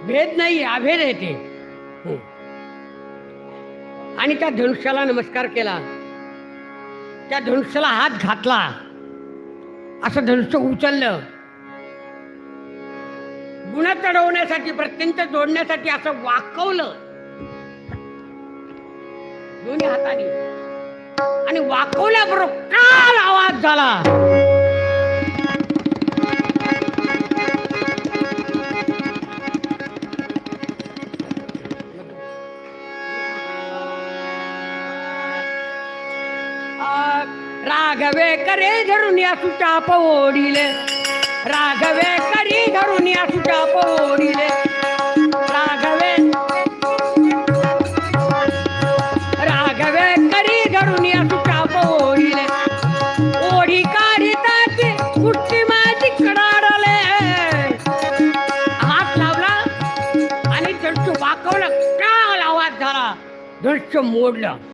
भेद नाही, अभेद आहे ते. आणि त्या धनुष्याला नमस्कार केला, त्या धनुष्याला हात घातला, असं धनुष्य उचललं, गुण चढवण्यासाठी, प्रत्यंत जोडण्यासाठी असं वाकवलं दोन्ही हाताने, आणि वाकवल्याबरोबर काल आवाज झाला. राघवे करे धरून या सुचाप ओढिले, राघवे करी धरून या सुचाप ओढिले, राघवे करी धरून या सुचाप ओढिले, ओढी काढिताची कुठची माझी कडाडले. हात लावला आणि धनुष्य वाकवलं, काल आवाज झाला, धनुष्य मोडलं.